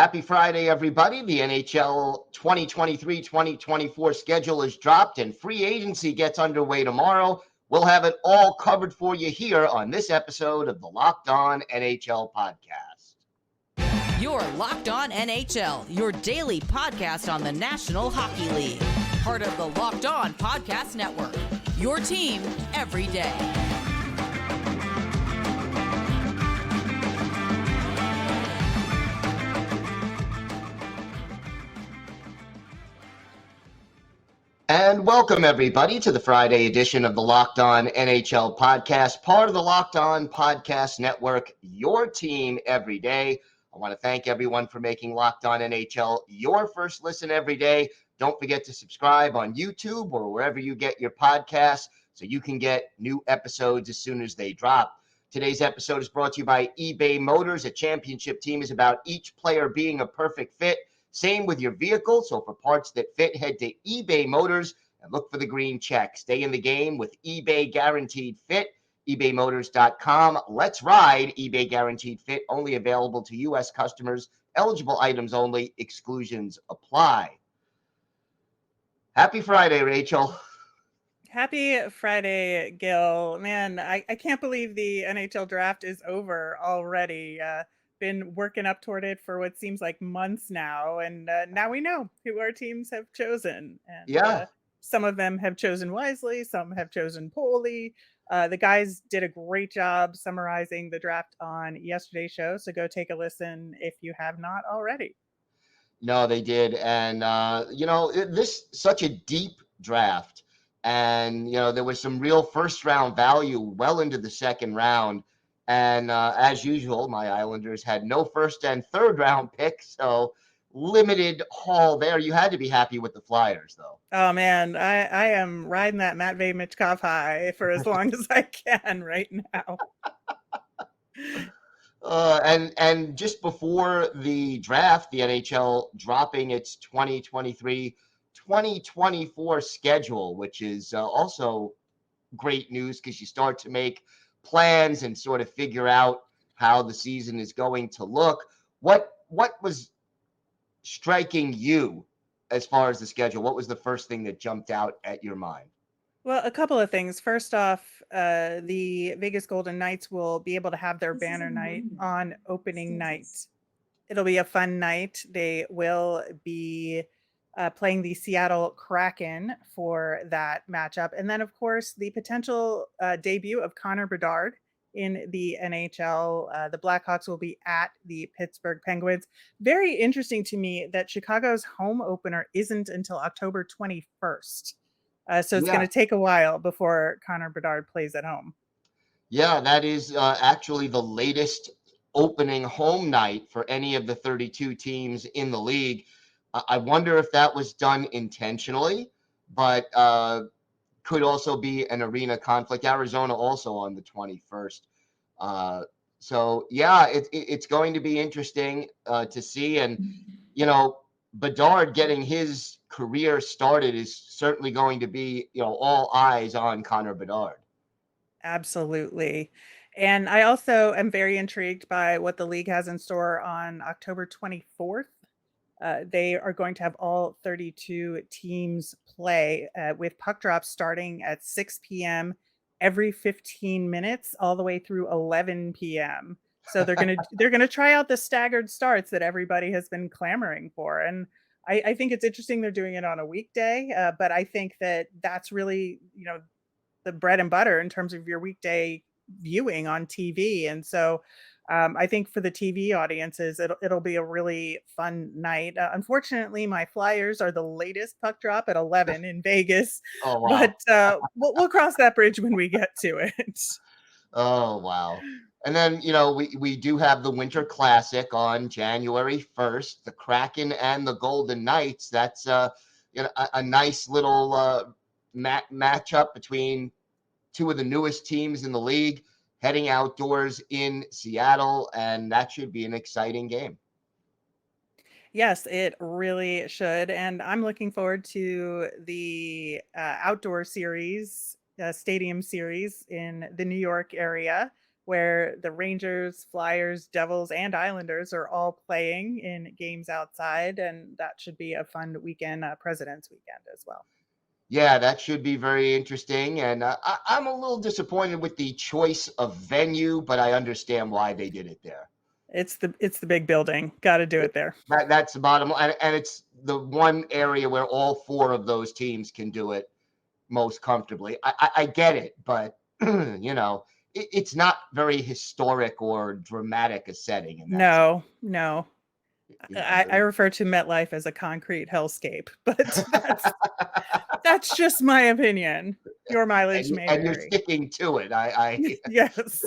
Happy Friday, everybody. The NHL 2023-2024 schedule is dropped and free agency gets underway tomorrow. We'll have it all covered for you here on this episode of the Locked On NHL podcast. You're Locked On NHL, your daily podcast on the National Hockey League. Part of the Locked On Podcast Network, your team every day. And welcome, everybody, to the Friday edition of the Locked On NHL podcast, part of the Locked On Podcast Network, your team every day. I want to thank everyone for making Locked On NHL your first listen every day. Don't forget to subscribe on YouTube or wherever you get your podcasts so you can get new episodes as soon as they drop. Today's episode is brought to you by eBay Motors. A championship team is about each player being a perfect fit. Same with your vehicle. So for parts that fit, head to eBay Motors and look for the green check. Stay in the game with eBay Guaranteed Fit. ebaymotors.com. Let's ride. eBay Guaranteed Fit only available to U.S. customers. Eligible items only. Exclusions apply. Happy Friday, Rachel. Happy Friday, Gil. Man, I can't believe the NHL draft is over already. Been working up toward it for what seems like months now, and now we know who our teams have chosen. And some of them have chosen wisely, some have chosen poorly. The guys did a great job summarizing the draft on yesterday's show, so go take a listen if you have not already. No, they did, and this such a deep draft, and there was some real first round value well into the second round. And as usual, my Islanders had no first and third round picks, so limited haul there. You had to be happy with the Flyers, though. Oh, man, I am riding that Matvei Michkov high for as long as I can right now. And just before the draft, the NHL dropping its 2023-2024 schedule, which is also great news because you start to make plans and sort of figure out how the season is going to look. What was striking you as far as the schedule? What was the first thing that jumped out at your mind? Well, a couple of things. First off, the Vegas Golden Knights will be able to have their banner night on opening night. It'll be a fun night. They will be playing the Seattle Kraken for that matchup. And then, of course, the potential debut of Connor Bedard in the NHL. The Blackhawks will be at the Pittsburgh Penguins. Very interesting to me that Chicago's home opener isn't until October 21st. So it's going to take a while before Connor Bedard plays at home. Yeah, that is actually the latest opening home night for any of the 32 teams in the league. I wonder if that was done intentionally, but could also be an arena conflict. Arizona also on the 21st. So, yeah, it's going to be interesting to see. And, Bedard getting his career started is certainly going to be, all eyes on Connor Bedard. Absolutely. And I also am very intrigued by what the league has in store on October 24th. They are going to have all 32 teams play with puck drops starting at 6 p.m. every 15 minutes all the way through 11 p.m. So they're gonna try out the staggered starts that everybody has been clamoring for. And I think it's interesting they're doing it on a weekday, but I think that that's really, the bread and butter in terms of your weekday viewing on TV. And so I think for the TV audiences, it'll be a really fun night. Unfortunately, my Flyers are the latest puck drop at 11 in Vegas. Oh, wow. But we'll cross that bridge when we get to it. Oh, wow. And then, we do have the Winter Classic on January 1st, the Kraken and the Golden Knights. That's a nice little matchup between two of the newest teams in the league heading outdoors in Seattle, and that should be an exciting game. Yes, it really should. And I'm looking forward to the outdoor series, stadium series in the New York area, where the Rangers, Flyers, Devils, and Islanders are all playing in games outside, and that should be a fun weekend, President's Weekend as well. Yeah, that should be very interesting. And I'm a little disappointed with the choice of venue, but I understand why they did it there. It's the big building. Got to do it there. That's the bottom line. And it's the one area where all four of those teams can do it most comfortably. I get it, but it's not very historic or dramatic a setting in that sense. No. Yeah, I refer to MetLife as a concrete hellscape, but that's just my opinion. Your mileage may and you're vary. sticking to it. Yes.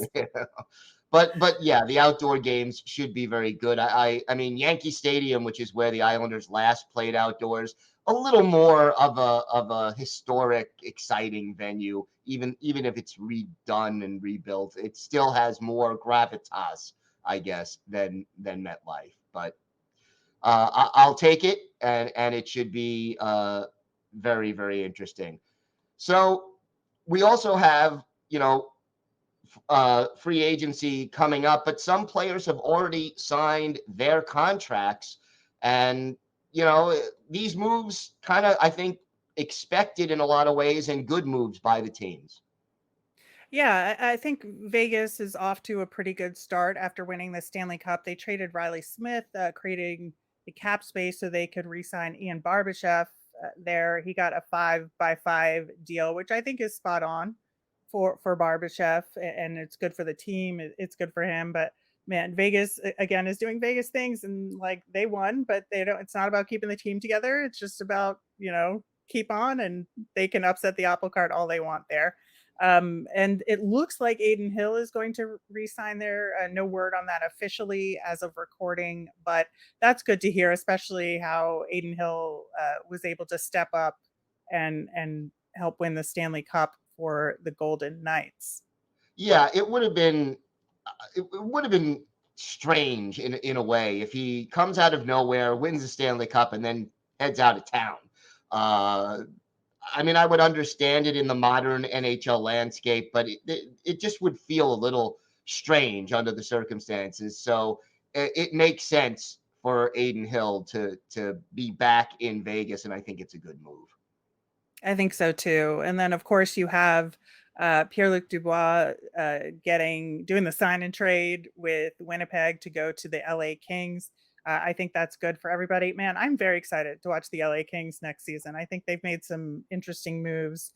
But yeah, the outdoor games should be very good. I mean, Yankee Stadium, which is where the Islanders last played outdoors, a little more of a historic, exciting venue. Even if it's redone and rebuilt, it still has more gravitas, I guess, than MetLife. But I'll take it, and it should be very, very interesting. So we also have, free agency coming up, but some players have already signed their contracts. And, these moves kind of, I think, expected in a lot of ways and good moves by the teams. Yeah, I think Vegas is off to a pretty good start after winning the Stanley Cup. They traded Riley Smith, creating the cap space so they could re-sign Ian Barbashev there. He got a 5x5 deal, which I think is spot on for Barbashev, and it's good for the team. It's good for him. But man, Vegas again is doing Vegas things, and like they won, but they don't. It's not about keeping the team together. It's just about keep on, and they can upset the apple cart all they want there. And it looks like Aiden Hill is going to re-sign there. No word on that officially as of recording, but that's good to hear, especially how Aiden Hill was able to step up and help win the Stanley Cup for the Golden Knights. Yeah, it would have been strange in a way if he comes out of nowhere, wins the Stanley Cup, and then heads out of town. I mean, I would understand it in the modern NHL landscape, but it just would feel a little strange under the circumstances. So it makes sense for Aiden Hill to be back in Vegas, and I think it's a good move. I think so too. And then of course you have Pierre Luc Dubois doing the sign and trade with Winnipeg to go to the LA Kings. I think that's good for everybody. Man, I'm very excited to watch the LA Kings next season. I think they've made some interesting moves,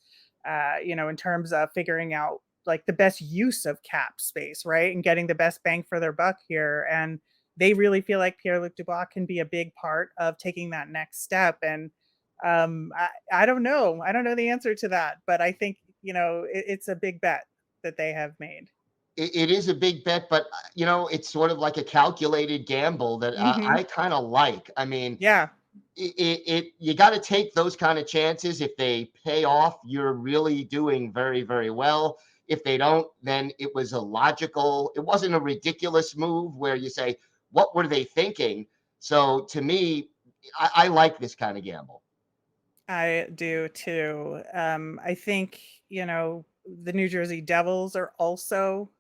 in terms of figuring out like the best use of cap space, right? And getting the best bang for their buck here. And they really feel like Pierre Luc Dubois can be a big part of taking that next step. And I don't know. I don't know the answer to that, but I think, it's a big bet that they have made. It is a big bet, but it's sort of like a calculated gamble that Mm-hmm. I kind of like. I mean, Yeah. you got to take those kind of chances. If they pay off, you're really doing very, very well. If they don't, then it wasn't a ridiculous move where you say, what were they thinking? So to me, I like this kind of gamble. I do too. I think, the New Jersey Devils are also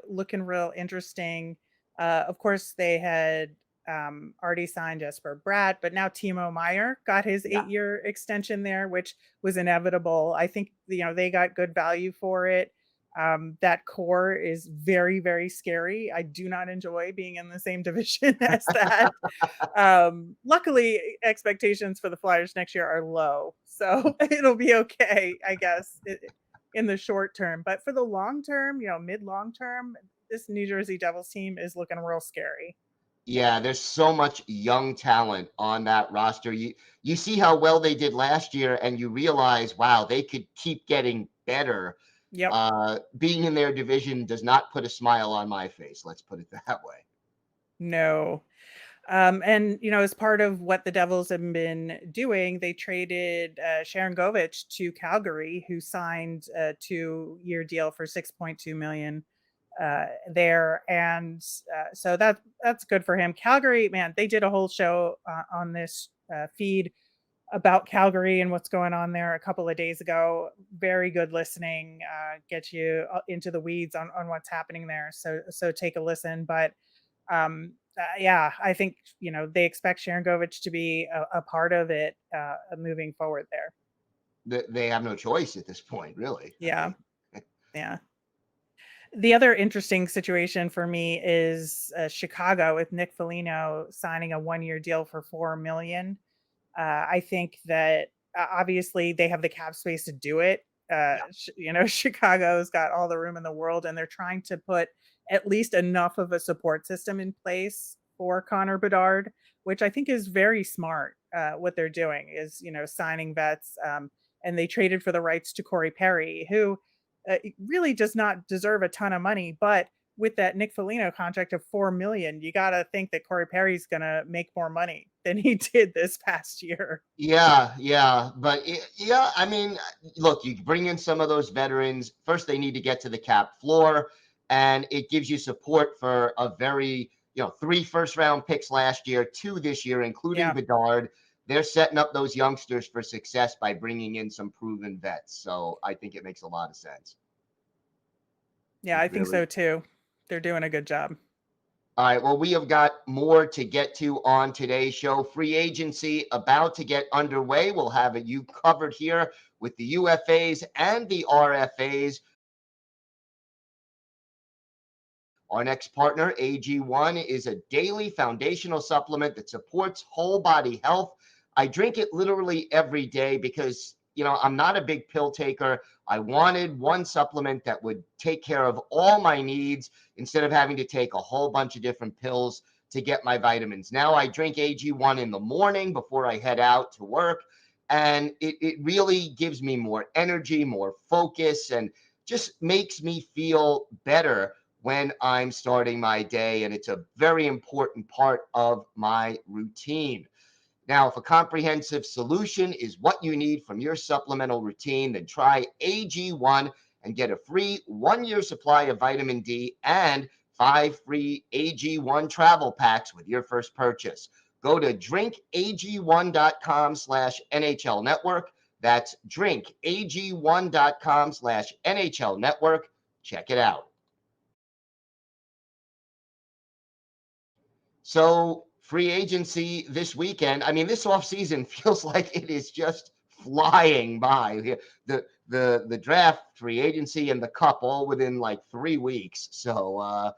looking real interesting. Of course, they had already signed Jesper Bratt, but now Timo Maier got his Yeah. 8-year extension there, which was inevitable. I think, they got good value for it. That core is very, very scary. I do not enjoy being in the same division as that. Luckily, expectations for the Flyers next year are low, so it'll be okay, I guess, in the short term. But for the long term, mid-long term, this New Jersey Devils team is looking real scary. Yeah, there's so much young talent on that roster. You see how well they did last year, and you realize, wow, they could keep getting better. Yep. Being in their division does not put a smile on my face. Let's put it that way. No. And as part of what the Devils have been doing, they traded Sharon Govich to Calgary, who signed a 2-year deal for $6.2 million there, and so that's good for him. Calgary, man, they did a whole show on this feed about Calgary and what's going on there a couple of days ago. Very good listening, get you into the weeds on what's happening there. So take a listen. But yeah, I think, they expect Sharangovich to be a part of it moving forward there. They have no choice at this point, really. Yeah. Yeah. The other interesting situation for me is Chicago with Nick Foligno signing a 1-year deal for $4 million. I think that obviously they have the cap space to do it. Chicago's got all the room in the world, and they're trying to put at least enough of a support system in place for Connor Bedard, which I think is very smart. What they're doing is, signing vets, and they traded for the rights to Corey Perry, who really does not deserve a ton of money, but with that Nick Foligno contract of $4 million, you got to think that Corey Perry's going to make more money than he did this past year. Yeah. But I mean, look, you bring in some of those veterans. First, they need to get to the cap floor, and it gives you support for a very, 3 first-round picks last year, 2 this year, including Bedard. They're setting up those youngsters for success by bringing in some proven vets. So I think it makes a lot of sense. Yeah, I think so too. They're doing a good job. All right, well, we have got more to get to on today's show. Free agency about to get underway. We'll have you covered here with the UFAs and the RFAs. Our next partner, AG1, is a daily foundational supplement that supports whole body health. I drink it literally every day because, I'm not a big pill taker. I wanted one supplement that would take care of all my needs instead of having to take a whole bunch of different pills to get my vitamins. Now I drink AG1 in the morning before I head out to work, and it really gives me more energy, more focus, and just makes me feel better when I'm starting my day, and it's a very important part of my routine. Now, if a comprehensive solution is what you need from your supplemental routine, then try AG1 and get a free 1-year supply of vitamin D and 5 free AG1 travel packs with your first purchase. Go to drinkag1.com/NHL Network. That's drinkag1.com/NHL Network. Check it out. So free agency this weekend. I mean, this offseason feels like it is just flying by. The draft, free agency, and the cup all within like 3 weeks. So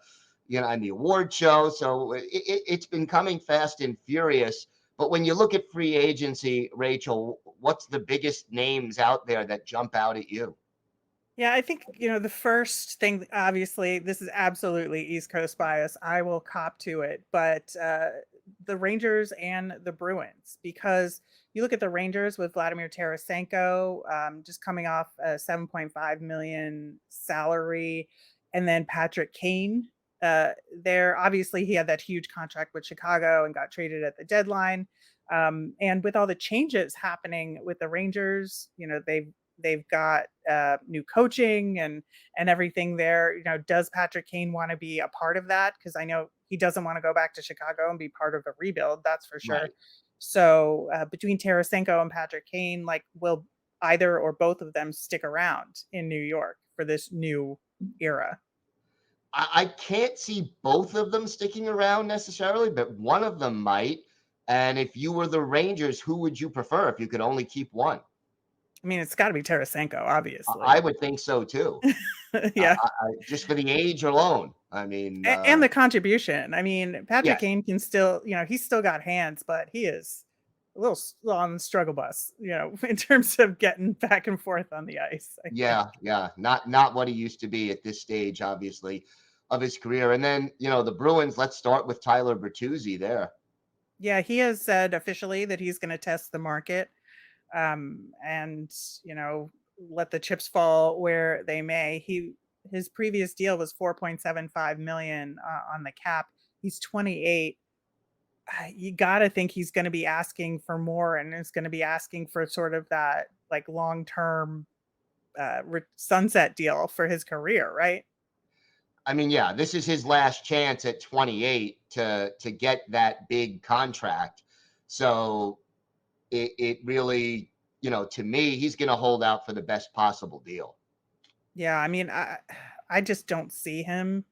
and the award show. So it's been coming fast and furious. But when you look at free agency, Rachel, what's the biggest names out there that jump out at you? Yeah, I think, the first thing, obviously, this is absolutely East Coast bias. I will cop to it, but the Rangers and the Bruins, because you look at the Rangers with Vladimir Tarasenko, just coming off a $7.5 million salary, and then Patrick Kane. There, obviously, he had that huge contract with Chicago and got traded at the deadline. And with all the changes happening with the Rangers, they've got new coaching and everything there. Does Patrick Kane want to be a part of that? Because I know he doesn't want to go back to Chicago and be part of a rebuild. That's for sure. Right. So between Tarasenko and Patrick Kane, will either or both of them stick around in New York for this new era? I can't see both of them sticking around necessarily, but one of them might. And if you were the Rangers, who would you prefer if you could only keep one? I mean, it's got to be Tarasenko, obviously. I would think so too. Yeah. Just for the age alone. I mean, and the contribution. I mean, Patrick Kane can still, he's still got hands, but he is a little on the struggle bus, in terms of getting back and forth on the ice. Yeah. Not what he used to be at this stage, obviously, of his career. And then, the Bruins, let's start with Tyler Bertuzzi there. Yeah, he has said officially that he's going to test the market. And let the chips fall where they may. His previous deal was $4.75 million on the cap. He's 28. You gotta think he's going to be asking for more, and is going to be asking for sort of that long-term sunset deal for his career, right? I mean, yeah, this is his last chance at 28 to get that big contract. So it really, to me, he's going to hold out for the best possible deal. Yeah, I mean, I just don't see him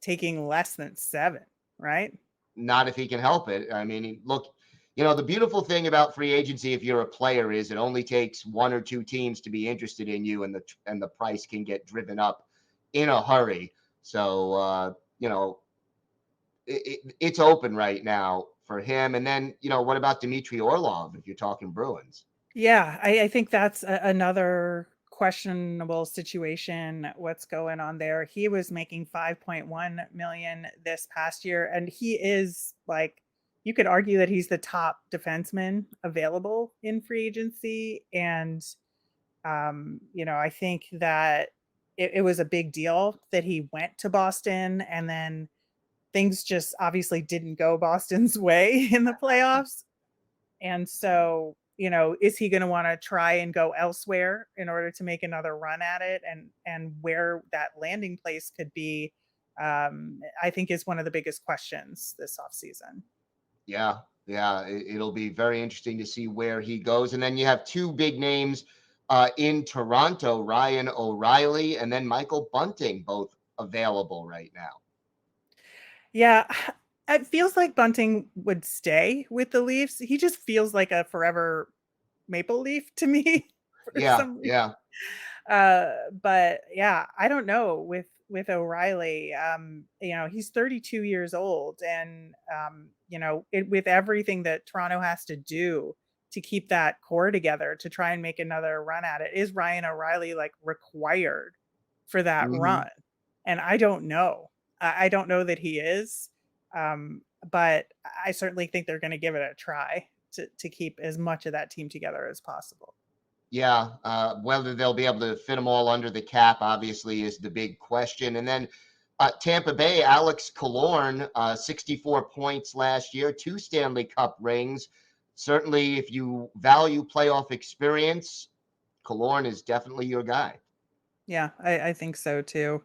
taking less than 7, right? Not if he can help it. I mean, look, the beautiful thing about free agency, if you're a player, is it only takes 1 or 2 teams to be interested in you, and the price can get driven up in a hurry. So, it's open right now for him. And then, what about Dmitry Orlov if you're talking Bruins? Yeah, I think that's another questionable situation. What's going on there? He was making 5.1 million this past year, and he is like, you could argue that he's the top defenseman available in free agency. And I think that it was a big deal that he went to Boston, and then things just obviously didn't go Boston's way in the playoffs. And so, is he going to want to try and go elsewhere in order to make another run at it? And where that landing place could be, I think is one of the biggest questions this offseason. Yeah, yeah, it'll be very interesting to see where he goes. And then you have 2 big names in Toronto, Ryan O'Reilly and then Michael Bunting, both available right now. Yeah, it feels like Bunting would stay with the Leafs. He just feels like a forever Maple Leaf to me for Yeah, some reason. yeah. But yeah, I don't know with O'Reilly. He's 32 years old, and with everything that Toronto has to do to keep that core together to try and make another run at it, is Ryan O'Reilly like required for that Mhm. run? And I don't know. I don't know that he is, but I certainly think they're going to give it a try to keep as much of that team together as possible. Yeah, whether they'll be able to fit them all under the cap, obviously, is the big question. And then Tampa Bay, Alex Killorn, 64 points last year, 2 Stanley Cup rings. Certainly, if you value playoff experience, Killorn is definitely your guy. Yeah, I think so too.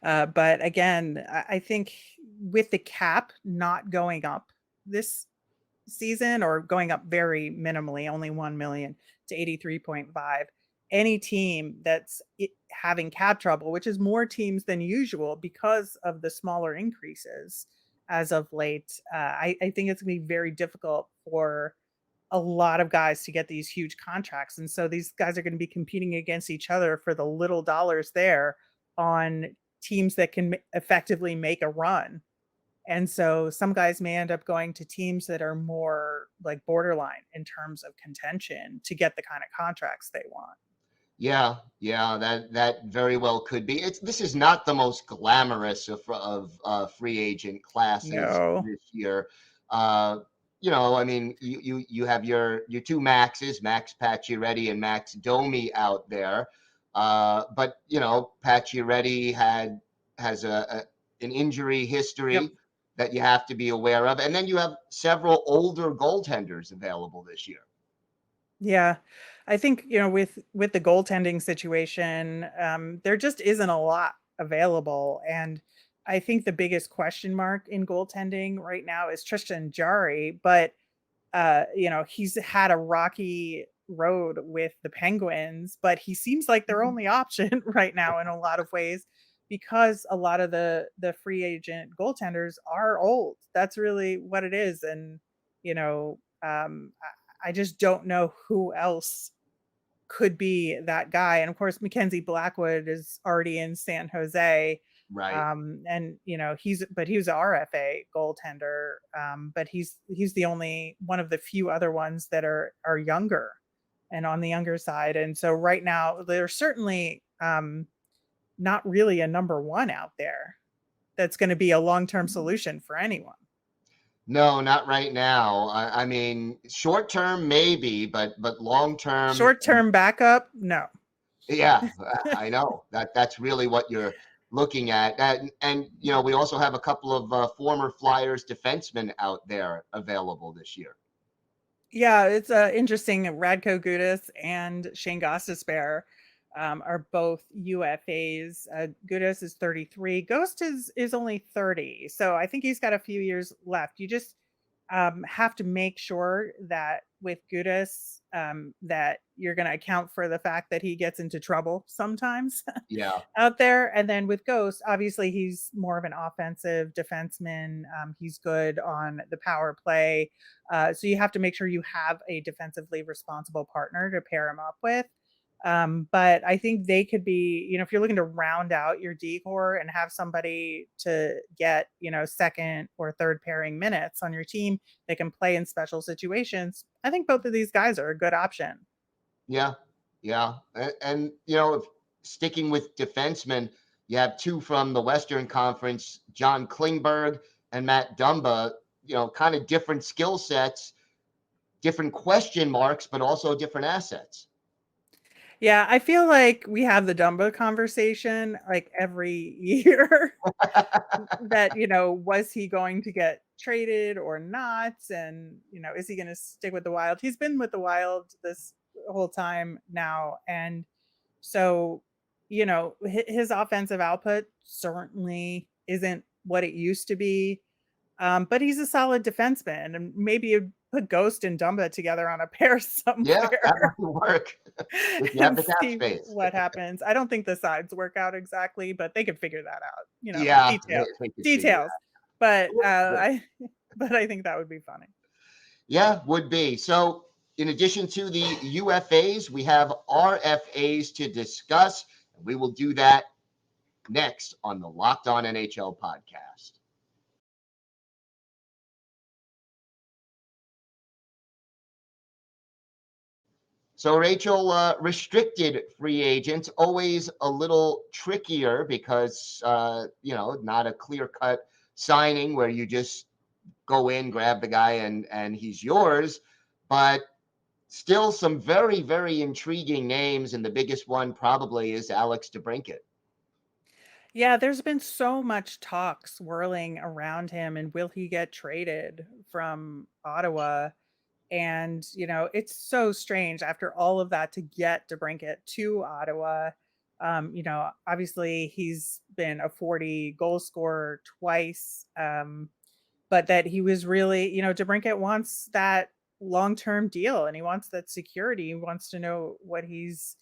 But again, I think with the cap not going up this season, or going up very minimally, only 1 million to 83.5, any team that's having cap trouble, which is more teams than usual because of the smaller increases as of late, I think it's going to be very difficult for a lot of guys to get these huge contracts. And so these guys are going to be competing against each other for the little dollars there on teams that can effectively make a run. And so some guys may end up going to teams that are more like borderline in terms of contention to get the kind of contracts they want. Yeah, yeah, that very well could be. This is not the most glamorous of free agent classes No. this year. I mean, you have your 2 Maxes, Max Pacioretty and Max Domi out there. But Pacioretty has an injury Yep. history that you have to be aware of, and then you have several older goaltenders available this year. Yeah. I think, with the goaltending situation, there just isn't a lot available. And I think the biggest question mark in goaltending right now is Tristan Jarry. But he's had a rocky road with the Penguins, but he seems like their only option right now in a lot of ways, because a lot of the free agent goaltenders are old. That's really what it is. And I just don't know who else could be that guy. And of course, Mackenzie Blackwood is already in San Jose. Right. And he was an RFA goaltender. But he's the only one of the few other ones that are younger and on the younger side. And so right now there's certainly not really a number 1 out there that's going to be a long-term solution for anyone. No, not right now. I mean, short term maybe, but long term, Short-term backup, no. yeah, I know that's really what you're looking at. And we also have a couple of former Flyers defensemen out there available this year. Yeah, it's interesting. Radko Gudas and Shane Gostisbehere are both UFAs. Gudas is 33. Ghost is only 30. So I think he's got a few years left. You just have to make sure that with Gudas, that you're going to account for the fact that he gets into trouble sometimes Yeah. out there. And then with Ghost, obviously he's more of an offensive defenseman. He's good on the power play. So you have to make sure you have a defensively responsible partner to pair him up with. But I think they could be, if you're looking to round out your decor and have somebody to get, second or third pairing minutes on your team, they can play in special situations. I think both of these guys are a good option. Yeah. Yeah. And if sticking with defensemen, you have two from the Western Conference, John Klingberg and Matt Dumba, kind of different skill sets, different question marks, but also different assets. Yeah, I feel like we have the Dumba conversation like every year that, was he going to get traded or not? And, is he going to stick with the Wild? He's been with the Wild this whole time now. And so, his offensive output certainly isn't what it used to be. But he's a solid defenseman, and maybe you put Ghost and Dumba together on a pair Yeah, that somewhere might work if you have and the cap see space. what happens. I don't think the sides work out exactly, but they could figure that out. Yeah, they could figure Details. But it. I think that would be funny. Yeah, would be. So, in addition to the UFAs, we have RFAs to discuss. We will do that next on the Locked On NHL podcast. So, Rachel, restricted free agents, always a little trickier because, not a clear-cut signing where you just go in, grab the guy, and he's yours. But still some very, very intriguing names, and the biggest one probably is Alex DeBrincat. Yeah, there's been so much talk swirling around him, and will he get traded from Ottawa? And, it's so strange after all of that to get DeBrincat to Ottawa. Obviously he's been a 40 goal scorer twice, but that he was really, DeBrincat wants that long-term deal and he wants that security. He wants to know what he's,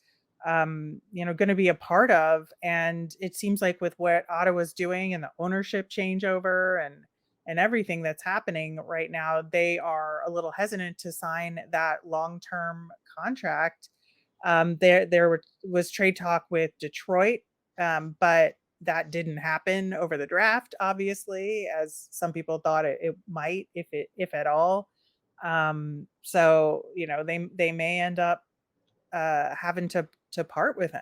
going to be a part of. And it seems like with what Ottawa's doing and the ownership changeover and everything that's happening right now, they are a little hesitant to sign that long-term contract. There was trade talk with Detroit, but that didn't happen over the draft, obviously, as some people thought it might, if at all. So they may end up having to part with him.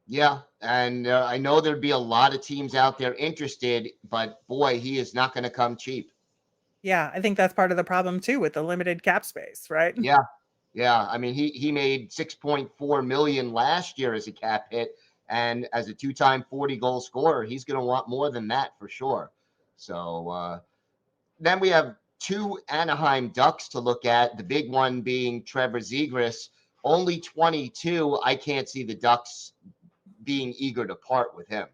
Yeah, and I know there'd be a lot of teams out there interested, but boy, he is not going to come cheap. Yeah, I think that's part of the problem too with the limited cap space, right? Yeah, yeah. I mean, he made $6.4 million last year as a cap hit, and as a two-time 40-goal scorer, he's going to want more than that for sure. So then we have two Anaheim Ducks to look at. The big one being Trevor Zegras, only 22. I can't see the Ducks being eager to part with him.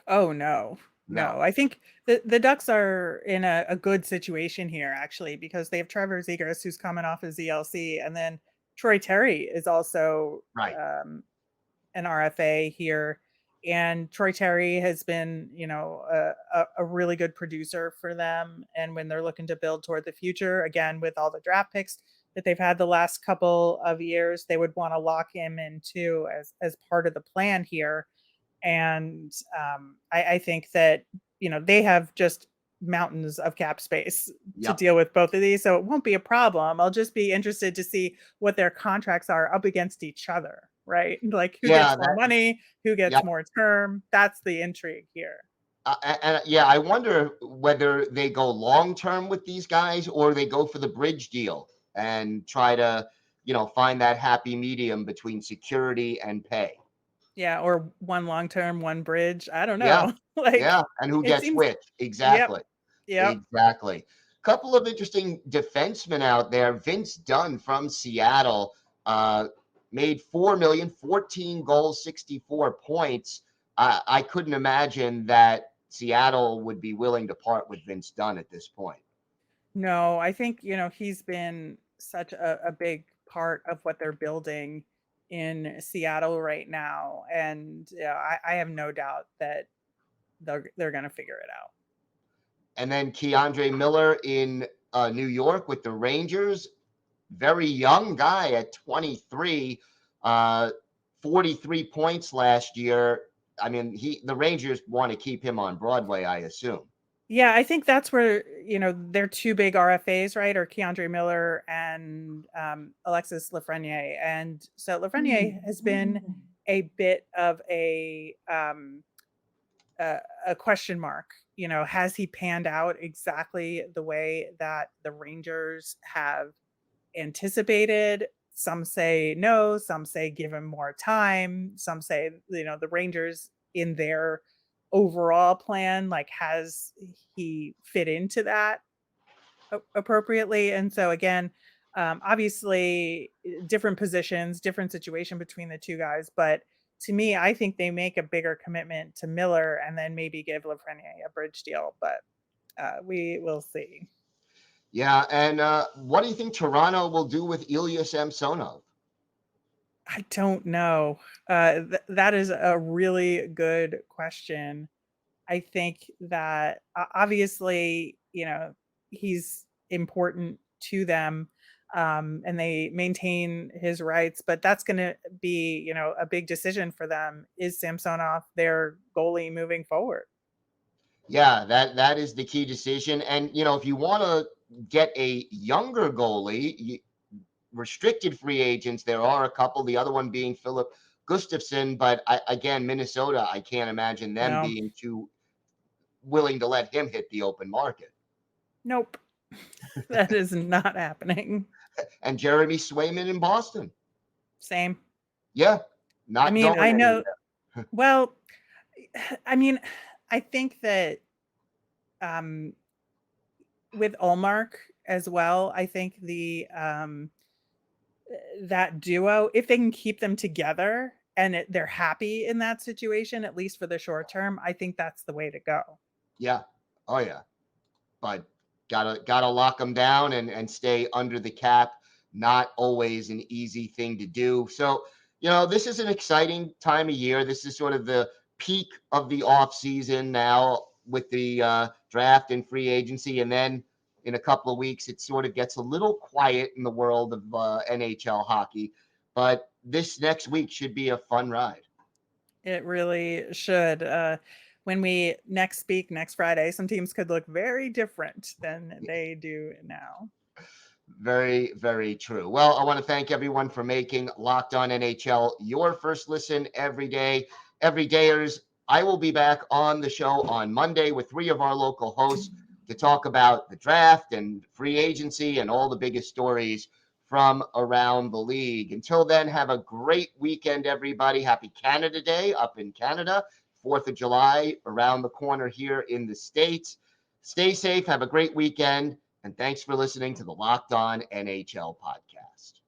Oh no. No. No, I think the Ducks are in a good situation here, actually, because they have Trevor Zegras, who's coming off his ZLC, and then Troy Terry is also Right. An RFA here. And Troy Terry has been, a really good producer for them. And when they're looking to build toward the future, again, with all the draft picks that they've had the last couple of years, they would want to lock him in too as part of the plan here. And I think that, they have just mountains of cap space to deal with both of these. So it won't be a problem. I'll just be interested to see what their contracts are up against each other, right? Like who gets more money, who gets more term. That's the intrigue here. I wonder whether they go long-term with these guys or they go for the bridge deal and try to, find that happy medium between security and pay. Yeah, or one long-term, one bridge. I don't know. Yeah, and who gets which? Exactly. Yep. Exactly. Couple of interesting defensemen out there. Vince Dunn from Seattle made $4 million, 14 goals, 64 points. I couldn't imagine that Seattle would be willing to part with Vince Dunn at this point. No, I think, he's been such a big part of what they're building in Seattle right now. And I have no doubt that they're going to figure it out. And then Keandre Miller in New York with the Rangers. Very young guy at 23, 43 points last year. I mean, the Rangers want to keep him on Broadway, I assume. Yeah, I think that's where, they're two big RFAs, right? Or Keandre Miller and Alexis Lafreniere. And so Lafreniere has been a bit of a question mark. Has he panned out exactly the way that the Rangers have anticipated? Some say no, some say give him more time, some say, the Rangers in their overall plan, like, has he fit into that appropriately? And so again, obviously different positions, different situation between the two guys, but to me, I think they make a bigger commitment to Miller and then maybe give Lafreniere a bridge deal, but we will see. Yeah, and what do you think Toronto will do with Ilya Samsonov? I don't know. That is a really good question. I think that obviously, he's important to them, and they maintain his rights, but that's going to be, a big decision for them. Is Samsonov their goalie moving forward? Yeah, that is the key decision. And if you want to get a younger goalie, restricted free agents, there are a couple. The other one being Philip Gustafsson, but again, Minnesota, I can't imagine them No, being too willing to let him hit the open market. nope, that is not happening. And Jeremy Swayman in Boston. Same. Yeah, I not mean, going I know. anywhere. Well, I mean, I think that um, with Allmark as well, I think that duo, if they can keep them together and they're happy in that situation, at least for the short term, I think that's the way to go. Yeah. Oh yeah. But gotta lock them down and stay under the cap. Not always an easy thing to do. So, this is an exciting time of year. This is sort of the peak of the off season now with the draft and free agency. And then in a couple of weeks, it sort of gets a little quiet in the world of NHL hockey. But this next week should be a fun ride. It really should. When we next speak next Friday, some teams could look very different than they do now. Very, very true. Well, I want to thank everyone for making Locked On NHL your first listen every day. Everydayers, I will be back on the show on Monday with 3 of our local hosts to talk about the draft and free agency and all the biggest stories from around the league. Until then, have a great weekend, everybody. Happy Canada Day up in Canada. 4th of July around the corner here in the States. Stay safe. Have a great weekend. And thanks for listening to the Locked On NHL podcast.